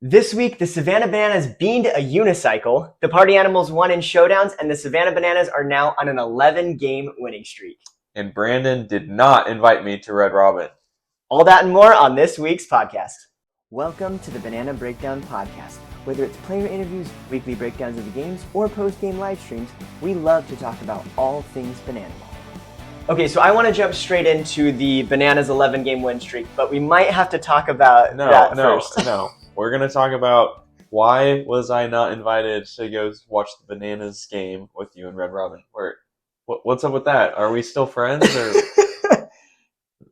This week, the Savannah Bananas beamed a unicycle, the party animals won in showdowns, and the Savannah Bananas are now on an 11-game winning streak. And Brandon did not invite me to Red Robin. All that and more on this week's podcast. Welcome to the Banana Breakdown Podcast. Whether it's player interviews, weekly breakdowns of the games, or post-game live streams, we love to talk about all things banana ball. Okay, so I want to jump straight into the Bananas 11-game win streak, but we might have to talk about that first. No. We're going to talk about why was I not invited to go watch the Bananas game with you and Red Robin. What's up with that? Are we still friends? Or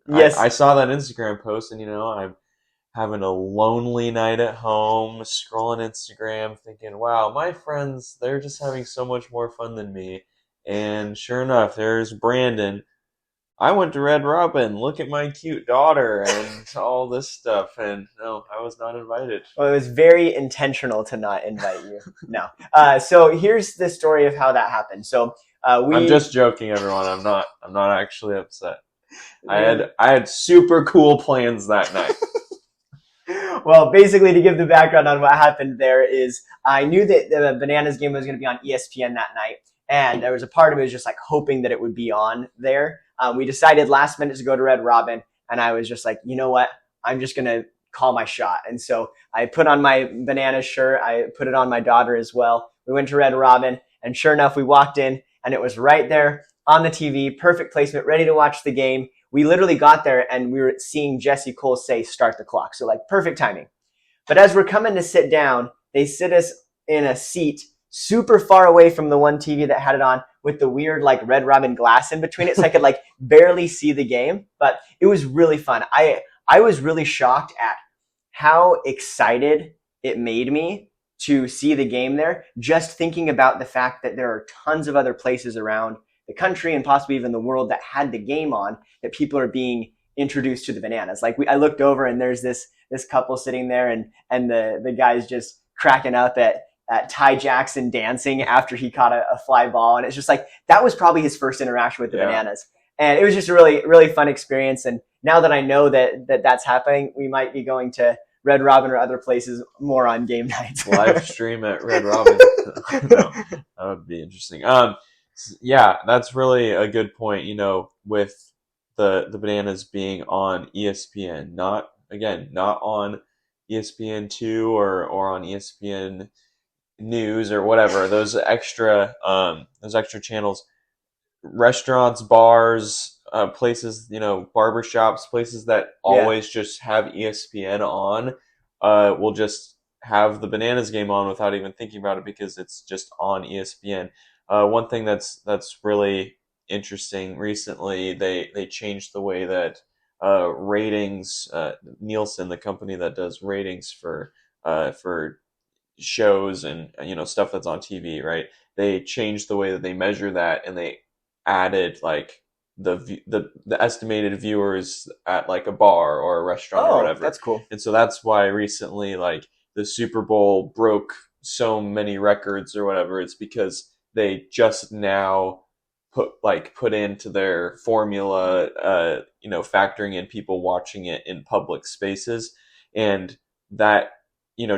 Yes. I saw that Instagram post, and I'm having a lonely night at home, scrolling Instagram, thinking, wow, my friends, they're just having so much more fun than me. And sure enough, there's Brandon. I went to Red Robin, look at my cute daughter, and all this stuff. And no, I was not invited. Well, it was very intentional to not invite you. No. So here's the story of how that happened. So I'm just joking, everyone. I'm not actually upset. I had super cool plans that night. Well, basically, to give the background on what happened there is I knew that the Bananas game was going to be on ESPN that night. And there was a part of me was just like hoping that it would be on there. We decided last minute to go to Red Robin. And I was just like, you know what? I'm just going to call my shot. And so I put on my Bananas shirt. I put it on my daughter as well. We went to Red Robin. And sure enough, we walked in and it was right there on the TV. Perfect placement, ready to watch the game. We literally got there and we were seeing Jesse Cole say, start the clock. So like perfect timing. But as we're coming to sit down, they sit us in a seat super far away from the one TV that had it on with the weird like Red Robin glass in between it. So I could like barely see the game, but it was really fun. I was really shocked at how excited it made me to see the game there. Just thinking about the fact that there are tons of other places around the country and possibly even the world that had the game on, that people are being introduced to the Bananas. Like I looked over and there's this couple sitting there and the guy's just cracking up at Ty Jackson dancing after he caught a fly ball. And it's just like, that was probably his first interaction with the Bananas. And it was just a really, really fun experience. And now that I know that's happening, we might be going to Red Robin or other places more on game nights. Live stream at Red Robin. No, that would be interesting. Yeah, that's really a good point, with the Bananas being on ESPN, not on ESPN2 or on ESPN News or whatever, those extra channels, restaurants, bars, places, barbershops, places that always just have ESPN on, will just have the Bananas game on without even thinking about it because it's just on ESPN. One thing that's really interesting recently, they changed the way that ratings, Nielsen, the company that does ratings for shows and stuff that's on TV, right? They changed the way that they measure that, and they added like the estimated viewers at like a bar or a restaurant or whatever. That's cool. And so that's why recently like the Super Bowl broke so many records or whatever. It's because they just now put into their formula, factoring in people watching it in public spaces, and that,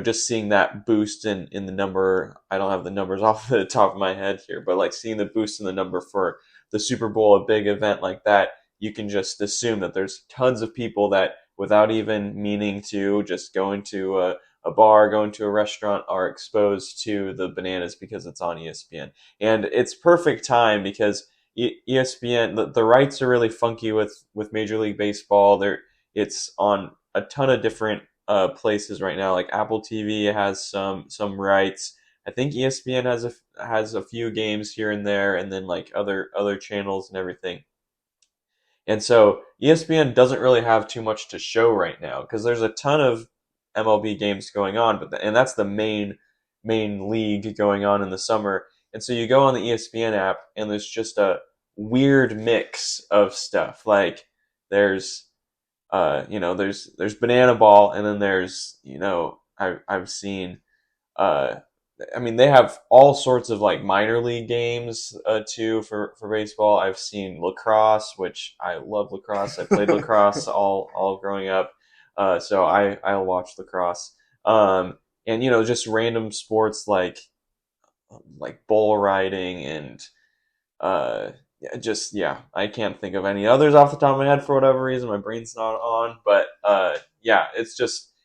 just seeing that boost in the number. I don't have the numbers off the top of my head here, but like seeing the boost in the number for the Super Bowl, a big event like that, you can just assume that there's tons of people that, without even meaning to, just going to a bar, going to a restaurant, are exposed to the Bananas because it's on ESPN. And it's perfect time because ESPN, the rights are really funky with Major League Baseball. It's on a ton of different places right now. Like Apple TV has some rights. I think ESPN has a few games here and there, and then like other channels and everything. And so ESPN doesn't really have too much to show right now because there's a ton of MLB games going on, and that's the main league going on in the summer. And so you go on the ESPN app, and there's just a weird mix of stuff. Like there's Banana Ball, and then there's I've seen they have all sorts of like minor league games too for baseball. I've seen lacrosse, which I love lacrosse. I played lacrosse all growing up, so I'll watch lacrosse. And just random sports like bull riding and I can't think of any others off the top of my head for whatever reason. My brain's not on, but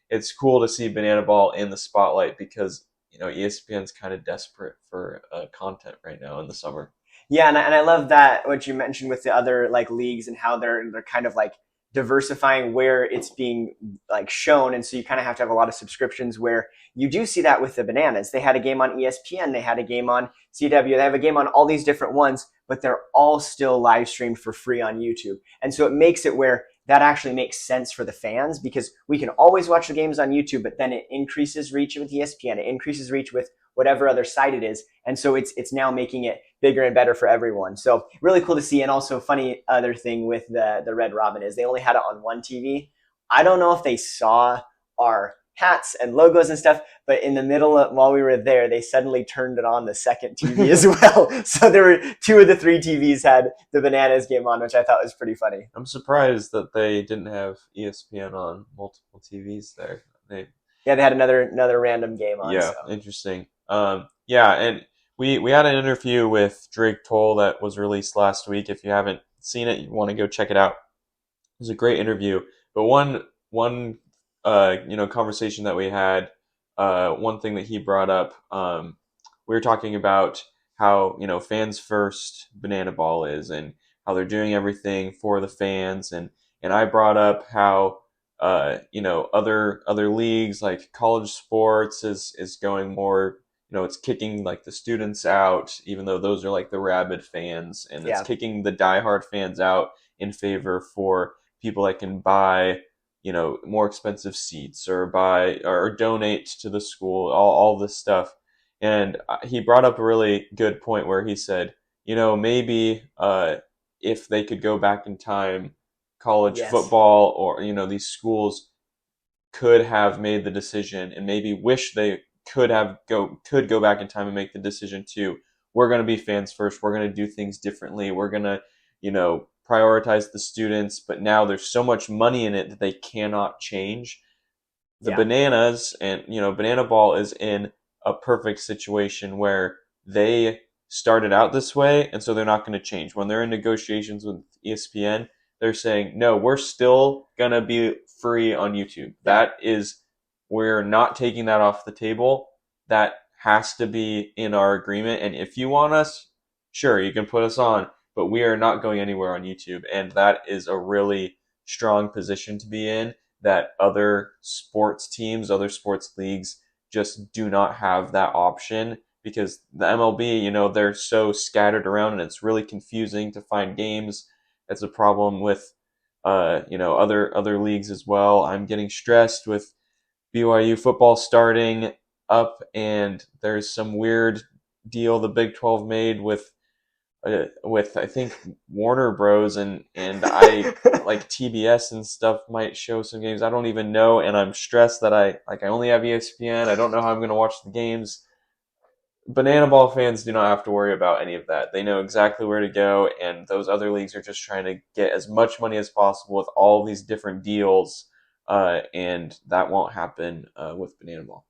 it's cool to see Banana Ball in the spotlight because ESPN's kind of desperate for content right now in the summer. Yeah, and I love that what you mentioned with the other like leagues and how they're kind of like diversifying where it's being like shown, and so you kind of have to have a lot of subscriptions where you do see that with the Bananas. They had a game on ESPN, they had a game on CW, they have a game on all these different ones, but they're all still live streamed for free on YouTube. And so it makes it where that actually makes sense for the fans because we can always watch the games on YouTube, but then it increases reach with ESPN, it increases reach with whatever other site it is. And so it's now making it bigger and better for everyone. So really cool to see. And also funny other thing with the Red Robin is they only had it on one TV. I don't know if they saw our hats and logos and stuff, but in the middle of, while we were there, they suddenly turned it on the second TV as well. So there were two of the three TVs had the Bananas game on, which I thought was pretty funny. I'm surprised that they didn't have ESPN on multiple TVs there. Yeah, they had another random game on. Yeah, so. interesting. And we had an interview with Drake Toll that was released last week. If you haven't seen it, you want to go check it out. It was a great interview. But one conversation that we had, one thing that he brought up, we were talking about how fans first Banana Ball is and how they're doing everything for the fans, and I brought up how other leagues like college sports is going more, it's kicking like the students out, even though those are like the rabid fans, and it's kicking the diehard fans out in favor for people that can buy, more expensive seats or buy or donate to the school, all this stuff. And he brought up a really good point where he said, maybe if they could go back in time, college football or these schools could have made the decision and maybe wish they could go back in time and make the decision to, we're going to be fans first, we're going to do things differently, we're going to prioritize the students, but now there's so much money in it that they cannot change. The Bananas and Banana Ball is in a perfect situation where they started out this way, and so they're not going to change. When they're in negotiations with ESPN, they're saying, no, we're still going to be free on YouTube. We're not taking that off the table. That has to be in our agreement. And if you want us, sure, you can put us on, but we are not going anywhere on YouTube. And that is a really strong position to be in that other sports teams, other sports leagues just do not have that option, because the MLB, they're so scattered around and it's really confusing to find games. That's a problem with, other leagues as well. I'm getting stressed with BYU football starting up, and there's some weird deal the Big 12 made with I think Warner Bros. and I like TBS and stuff might show some games. I don't even know, and I'm stressed that I only have ESPN. I don't know how I'm going to watch the games. Banana Ball fans do not have to worry about any of that. They know exactly where to go, and those other leagues are just trying to get as much money as possible with all these different deals, and that won't happen with Banana Ball.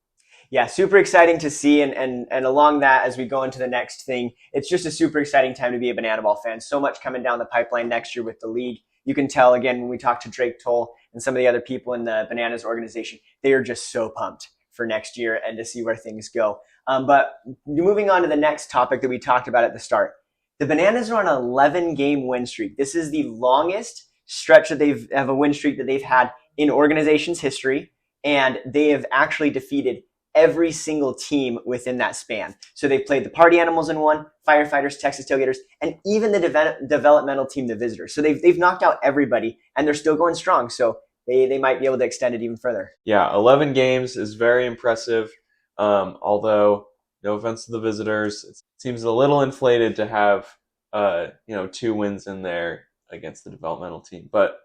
Yeah, super exciting to see, and along that, as we go into the next thing, it's just a super exciting time to be a Banana Ball fan. So much coming down the pipeline next year with the league. You can tell, again, when we talk to Drake Toll and some of the other people in the Bananas organization, they are just so pumped for next year and to see where things go. But moving on to the next topic that we talked about at the start, the Bananas are on an 11-game win streak. This is the longest stretch that they have a win streak that they've had in organization's history, and they have actually defeated every single team within that span. So they've played the Party Animals in one, Firefighters, Texas Tailgaters, and even the developmental team, the Visitors. So they've knocked out everybody, and they're still going strong. So they might be able to extend it even further. Yeah, 11 games is very impressive. Although, no offense to the Visitors, it seems a little inflated to have 2 wins in there against the developmental team. But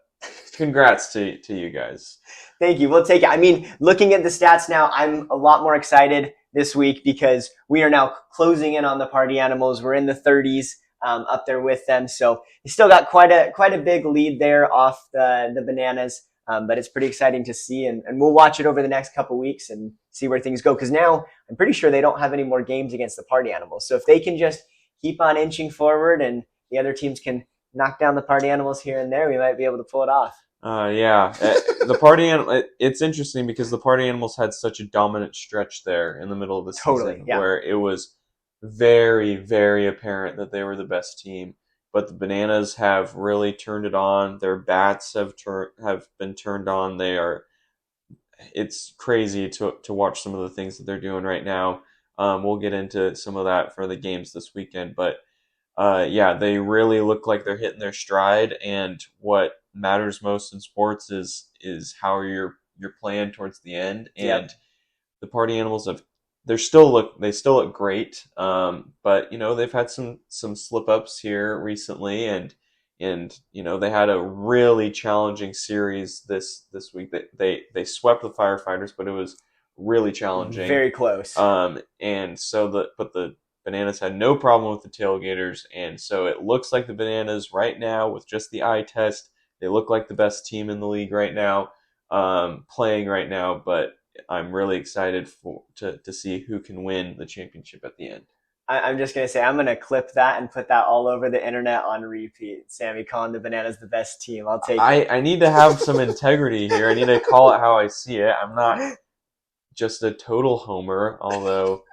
congrats to you guys. Thank you. We'll take it. I mean, looking at the stats now, I'm a lot more excited this week because we are now closing in on the Party Animals. We're in the 30s up there with them. So they still got quite a big lead there off the Bananas. But it's pretty exciting to see, and we'll watch it over the next couple weeks and see where things go. Because now I'm pretty sure they don't have any more games against the Party Animals. So if they can just keep on inching forward and the other teams can knock down the Party Animals here and there, we might be able to pull it off. Yeah, the party animal. It's interesting because the party animals had such a dominant stretch there in the middle of the season, Yeah. where it was very, very apparent that they were the best team. But the Bananas have really turned it on. Their bats have been turned on. They are. It's crazy to watch some of the things that they're doing right now. We'll get into some of that for the games this weekend, but yeah, they really look like they're hitting their stride. And what matters most in sports is how you're playing towards the end. And the party animals they still look great. But they've had some slip ups here recently, and they had a really challenging series this week. They swept the Firefighters, but it was really challenging, very close. And so the Bananas had no problem with the Tailgaters, and so it looks like the Bananas right now, with just the eye test, they look like the best team in the league right now, playing right now. But I'm really excited to see who can win the championship at the end. I'm just going to say, I'm going to clip that and put that all over the internet on repeat. Sammy calling the Bananas the best team. I'll take it. I need to have some integrity here. I need to call it how I see it. I'm not just a total homer, although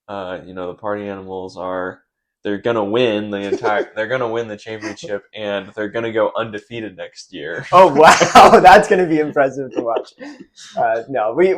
the party animals they're gonna win they're gonna win the championship, and they're gonna go undefeated next year. Oh wow, that's gonna be impressive to watch. No, we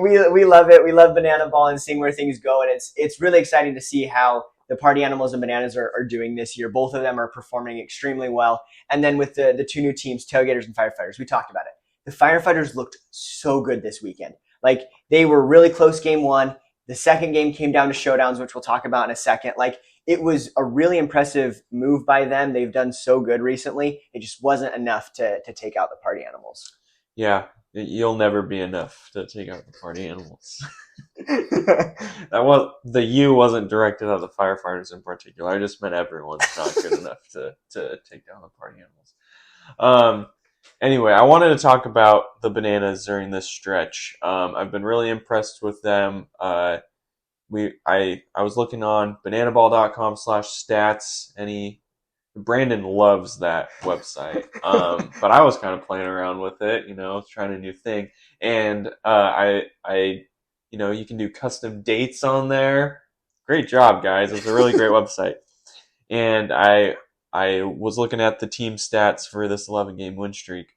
love it. We love Banana Ball and seeing where things go, and it's really exciting to see how the Party Animals and Bananas are doing this year. Both of them are performing extremely well. And then with the two new teams, Tailgaters and Firefighters, we talked about it. The Firefighters looked so good this weekend. Like, they were really close game one. The second game came down to showdowns, which we'll talk about in a second. Like, it was a really impressive move by them. They've done so good recently. It just wasn't enough to take out the Party Animals. Yeah, you'll never be enough to take out the Party Animals. The U wasn't directed at the Firefighters in particular. I just meant everyone's not good enough to take down the Party Animals. Anyway, I wanted to talk about the Bananas during this stretch. I've been really impressed with them. I was looking on bananaball.com/stats. Brandon loves that website, but I was kind of playing around with it, trying a new thing. And you can do custom dates on there. Great job, guys! It's a really great website. And I was looking at the team stats for this 11-game win streak,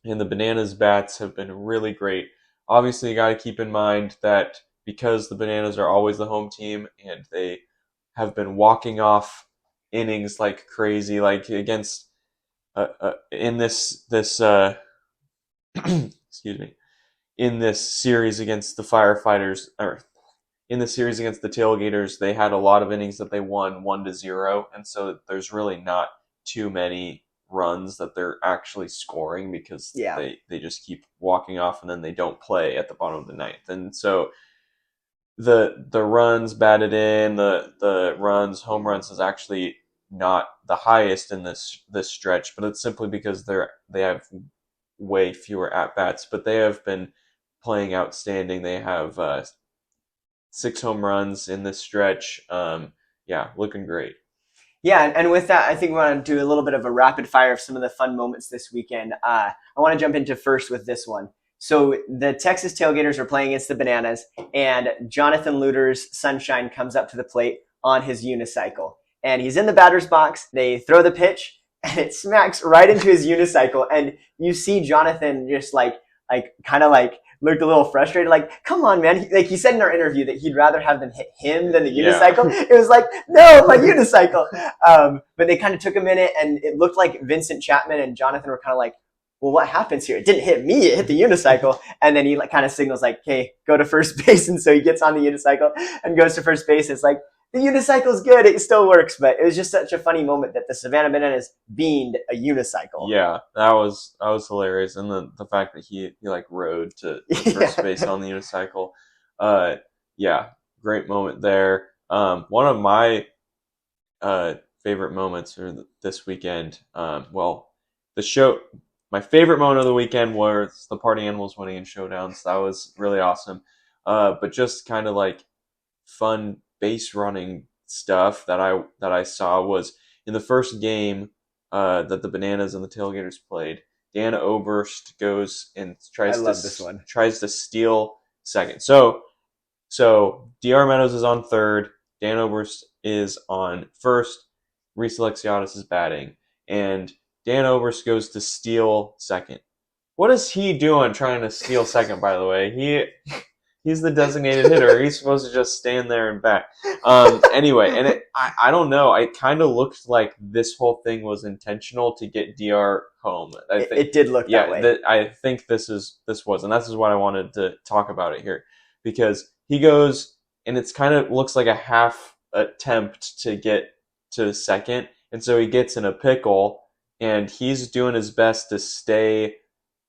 and the Bananas bats have been really great. Obviously, you got to keep in mind that because the Bananas are always the home team, and they have been walking off innings like crazy, like against in this excuse me, in this series against the Firefighters, or in the series against the Tailgaters, they had a lot of innings that they won 1-0, and so there's really not too many runs that they're actually scoring, because they just keep walking off, and then they don't play at the bottom of the ninth. And so the runs batted in, the home runs is actually not the highest in this stretch, but it's simply because they have way fewer at bats, but they have been playing outstanding. They have 6 home runs in this stretch. Looking great. Yeah, and with that, I think we want to do a little bit of a rapid fire of some of the fun moments this weekend. I want to jump into first with this one. So the Texas Tailgaters are playing against the Bananas, and Jonathan Luter's Sunshine comes up to the plate on his unicycle. And he's in the batter's box. They throw the pitch, and it smacks right into his unicycle. And you see Jonathan just kind of looked a little frustrated, like, come on, man. He said in our interview that he'd rather have them hit him than the unicycle. Yeah. It was like, no, my unicycle. But they kind of took a minute, and it looked like Vincent Chapman and Jonathan were kind of like, well, what happens here? It didn't hit me, it hit the unicycle. And then he kind of signals like, hey, go to first base. And so he gets on the unicycle and goes to first base. It's like, the unicycle's good, it still works. But it was just such a funny moment that the Savannah Bananas beamed a unicycle. Yeah, that was hilarious. And the fact that he rode to first base on the unicycle. Great moment there. One of my favorite moments for this weekend, my favorite moment of the weekend was the party animals winning in showdowns. That was really awesome. But just kind of like fun base running stuff that I saw was in the first game that the Bananas and the Tailgaters played. Dan Oberst goes and I love this one. tries to steal second. So Dr. Meadows is on third. Dan Oberst is on first. Reese Alexiadis is batting, and Dan Oberst goes to steal second. What is he doing trying to steal second? By the way, he's the designated hitter. He's supposed to just stand there and bat. Anyway, and I don't know. It kind of looked like this whole thing was intentional to get Dr. home. It did look that way. I think this was, and this is what I wanted to talk about it here, because he goes and it's kind of looks like a half attempt to get to second, and so he gets in a pickle, and he's doing his best to stay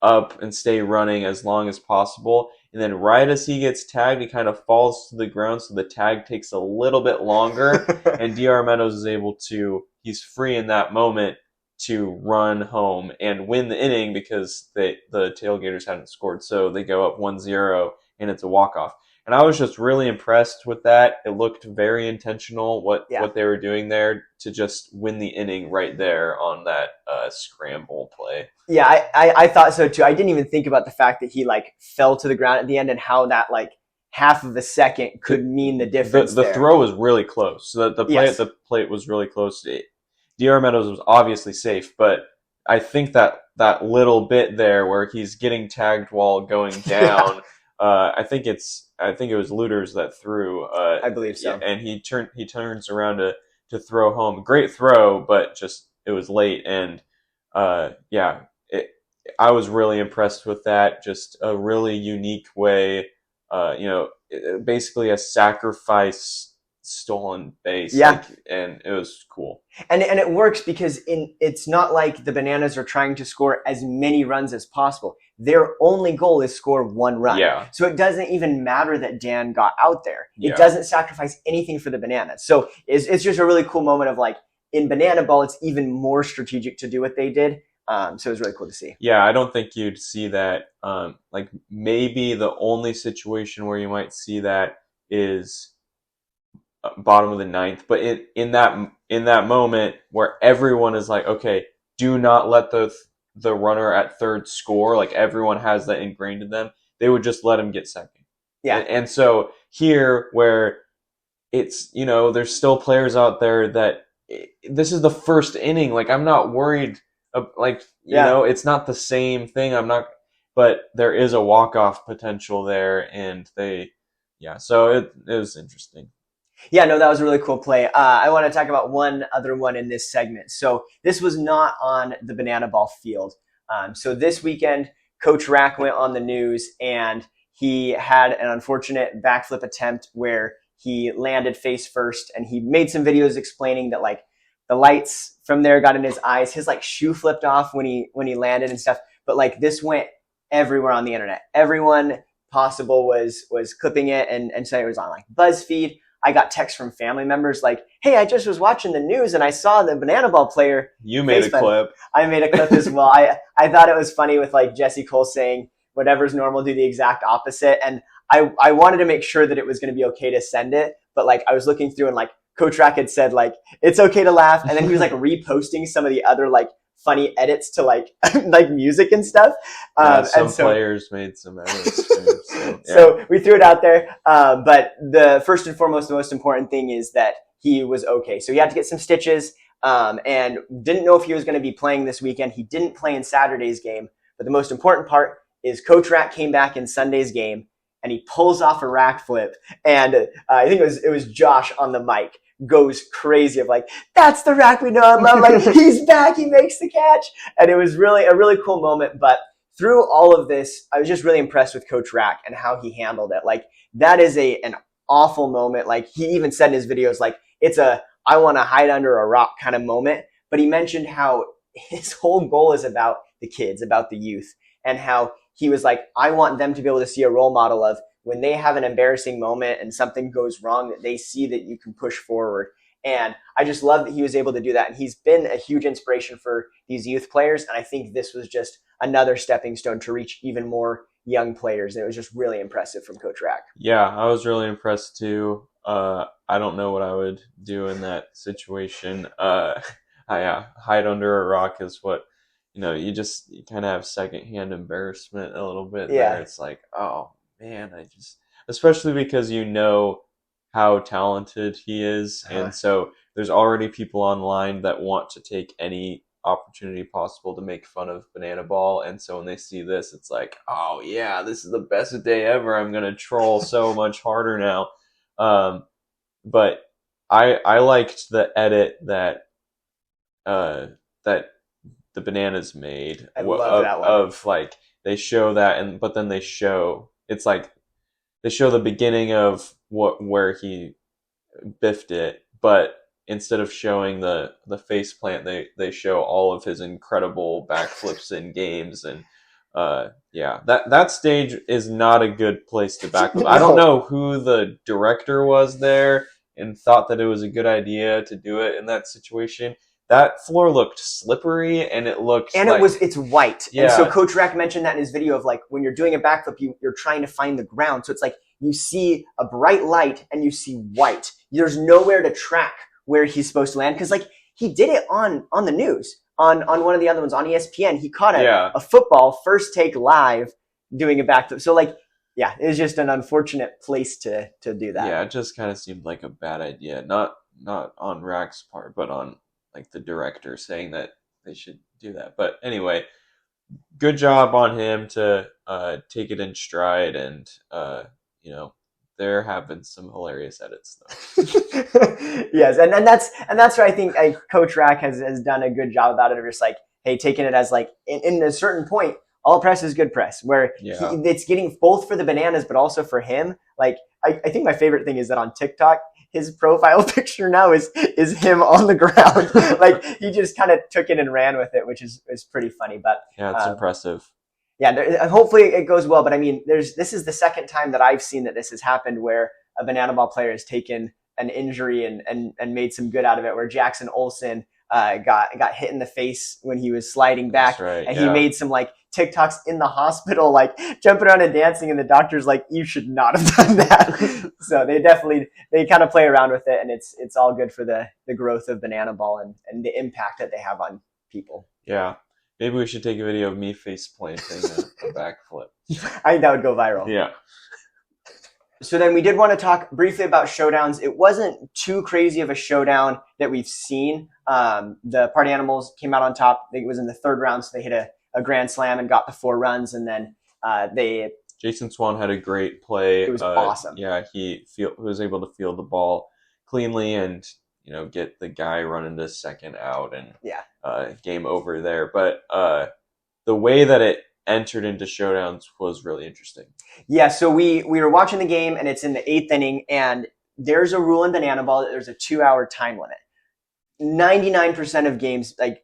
up and stay running as long as possible. And then right as he gets tagged, he kind of falls to the ground, so the tag takes a little bit longer, and Dr. Meadows is able to, he's free in that moment to run home and win the inning because the Tailgaters hadn't scored. So they go up 1-0, and it's a walk-off. And I was just really impressed with that. It looked very intentional what they were doing there to just win the inning right there on that scramble play. Yeah, I thought so too. I didn't even think about the fact that he like fell to the ground at the end and how that like half of a second could mean the difference. The throw was really close. So the play at the plate was really close. Dr. Meadows was obviously safe, but I think that little bit there where he's getting tagged while going down. I think it was Luters that threw. I believe so. And he turns around to throw home. Great throw, but just it was late. And I was really impressed with that. Just a really unique way. Basically a sacrifice stolen base. Yeah. And it was cool. And it works because it's not like the Bananas are trying to score as many runs as possible. Their only goal is score one run. Yeah. So it doesn't even matter that Dan got out there. It Yeah. doesn't sacrifice anything for the Bananas. So it's just a really cool moment of like, in Banana Ball, it's even more strategic to do what they did. So it was really cool to see. Yeah, I don't think you'd see that. Like maybe the only situation where you might see that is bottom of the ninth, but in that moment where everyone is like, okay, do not let the runner at third score, like everyone has that ingrained in them, they would just let him get second. Yeah. And so here where it's, there's still players out there that this is the first inning, like I'm not worried, it's not the same thing. But there is a walk-off potential there, and so it was interesting. Yeah, no, that was a really cool play. I want to talk about one other one in this segment. So this was not on the Banana Ball field. So this weekend, Coach Rack went on the news, and he had an unfortunate backflip attempt where he landed face first, and he made some videos explaining that like the lights from there got in his eyes. His like shoe flipped off when he landed and stuff. But like this went everywhere on the internet. Everyone possible was clipping it and saying it was on like BuzzFeed. I got texts from family members like, hey, I just was watching the news and I saw the Banana Ball player. You made a clip. I made a clip as well. I thought it was funny with like Jesse Cole saying whatever's normal, do the exact opposite. And I wanted to make sure that it was going to be okay to send it. But like I was looking through and like Coach Rack had said like, it's okay to laugh. And then he was like reposting some of the other like funny edits to like like music and stuff. Some players made some edits too. So we threw it out there. But the first and foremost, the most important thing is that he was okay. So he had to get some stitches and didn't know if he was going to be playing this weekend. He didn't play in Saturday's game. But the most important part is Coach Rack came back in Sunday's game and he pulls off a rack flip. And I think it was Josh on the mic goes crazy of like, that's the Rack we know and love. Like, he's back, he makes the catch. And it was really a really cool moment. But through all of this, I was just really impressed with Coach Rack and how he handled it. Like, that is an awful moment. Like, he even said in his videos, like, it's a I want to hide under a rock kind of moment. But he mentioned how his whole goal is about the kids, about the youth, and how he was like, I want them to be able to see a role model of when they have an embarrassing moment and something goes wrong, that they see that you can push forward. And I just love that he was able to do that. And he's been a huge inspiration for these youth players. And I think this was just another stepping stone to reach even more young players. And it was just really impressive from Coach Rack. Yeah, I was really impressed too. I don't know what I would do in that situation. Hide under a rock is what, you kind of have secondhand embarrassment a little bit there. Yeah. It's like, oh man, especially because how talented he is. And so there's already people online that want to take any opportunity possible to make fun of Banana Ball. And so when they see this, it's like, oh yeah, this is the best day ever. I'm going to troll so much harder now. But I liked the edit that the Bananas made I love that one. of like they show that, but then it's like they show the beginning of where he biffed it, but instead of showing the face plant, they show all of his incredible backflips in games. And that stage is not a good place to backflip. No. I don't know who the director was there and thought that it was a good idea to do it in that situation. That floor looked slippery, and it looked it's white. Yeah. And so Coach Rack mentioned that in his video of like when you're doing a backflip, you're trying to find the ground. So it's like you see a bright light and you see white. There's nowhere to track where he's supposed to land, because like he did it on the news on one of the other ones on ESPN. He caught a football first take live doing a backflip. So like, yeah, it was just an unfortunate place to do that. Yeah, it just kind of seemed like a bad idea. Not on Rack's part, but on like the director saying that they should do that. But anyway, good job on him to take it in stride, and there have been some hilarious edits though. Yes, and that's where I think Coach Rack has done a good job about it, of just like, hey, taking it as like in a certain point, all press is good press, where it's getting both for the Bananas but also for him. Like I think my favorite thing is that on TikTok, his profile picture now is him on the ground. Like he just kind of took it and ran with it, which is pretty funny. But yeah, it's impressive. Yeah, hopefully it goes well. But I mean, this is the second time that I've seen that this has happened, where a Banana Ball player has taken an injury and made some good out of it. Where Jackson Olsen got hit in the face when he was sliding back, and he made some like TikToks in the hospital, like jumping around and dancing, and the doctor's like, you should not have done that. So they kind of play around with it, and it's all good for the growth of Banana Ball and the impact that they have on people. Yeah. Maybe we should take a video of me face planting a backflip. I think that would go viral. Yeah. So then we did want to talk briefly about showdowns. It wasn't too crazy of a showdown that we've seen. The Party Animals came out on top. I think it was in the third round, so they hit a grand slam and got the 4 runs, and then Jason Swan had a great play. It was awesome. Yeah, he was able to field the ball cleanly and get the guy running to second out, and game over there. But the way that it entered into showdowns was really interesting. Yeah, so we were watching the game, and it's in the 8th inning, and there's a rule in Banana Ball that there's a 2-hour time limit. 99% of games, like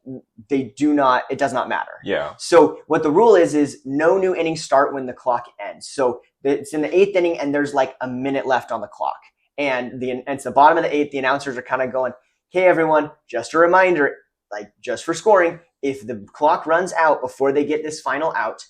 it does not matter. Yeah. So what the rule is no new innings start when the clock ends. So it's in the 8th inning, and there's like a minute left on the clock. And it's the bottom of the 8th. The announcers are kind of going, hey, everyone, just a reminder, like just for scoring, if the clock runs out before they get this final out,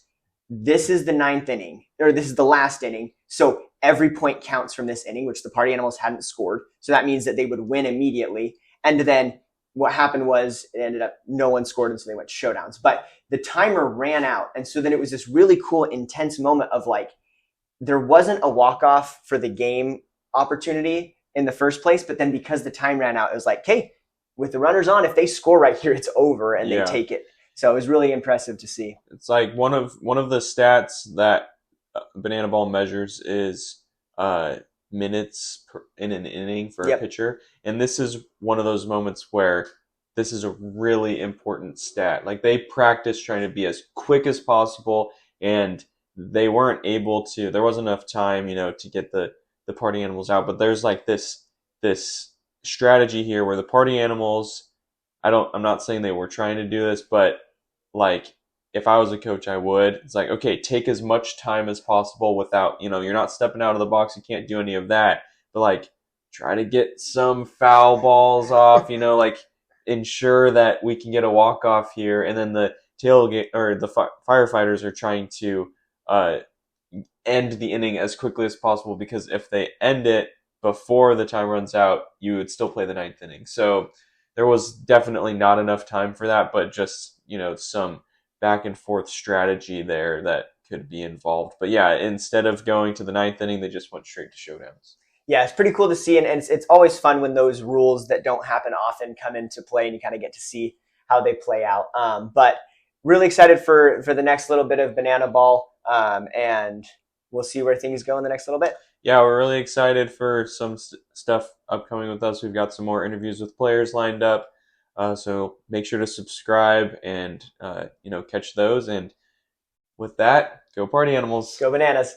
this is the 9th inning, or this is the last inning. So every point counts from this inning, which the Party Animals hadn't scored. So that means that they would win immediately. And then what happened was it ended up no one scored, and so they went to showdowns. But the timer ran out. And so then it was this really cool, intense moment of like, there wasn't a walk-off for the game opportunity in the first place, but then because the time ran out, it was like, hey, with the runners on, if they score right here, it's over, and they take it. So it was really impressive to see. It's like one of the stats that Banana Ball measures is minutes in an inning for a pitcher, and this is one of those moments where this is a really important stat. Like they practiced trying to be as quick as possible, and they weren't able to. There wasn't enough time, to get the Party Animals out. But there's like this strategy here where the Party Animals, I'm not saying they were trying to do this, but like if I was a coach, I would. It's like, okay, take as much time as possible without, you're not stepping out of the box. You can't do any of that. But like try to get some foul balls off, like ensure that we can get a walk-off here. And then the tailgate or the firefighters are trying to uh, end the inning as quickly as possible, because if they end it before the time runs out, you would still play the ninth inning. So there was definitely not enough time for that, but just, some back and forth strategy there that could be involved. But yeah, instead of going to the ninth inning, they just went straight to showdowns. Yeah, it's pretty cool to see, and it's always fun when those rules that don't happen often come into play, and you kind of get to see how they play out. But really excited for the next little bit of Banana Ball, and we'll see where things go in the next little bit. Yeah, we're really excited for some stuff upcoming with us. We've got some more interviews with players lined up, so make sure to subscribe and catch those. And with that, go party animals. Go Bananas.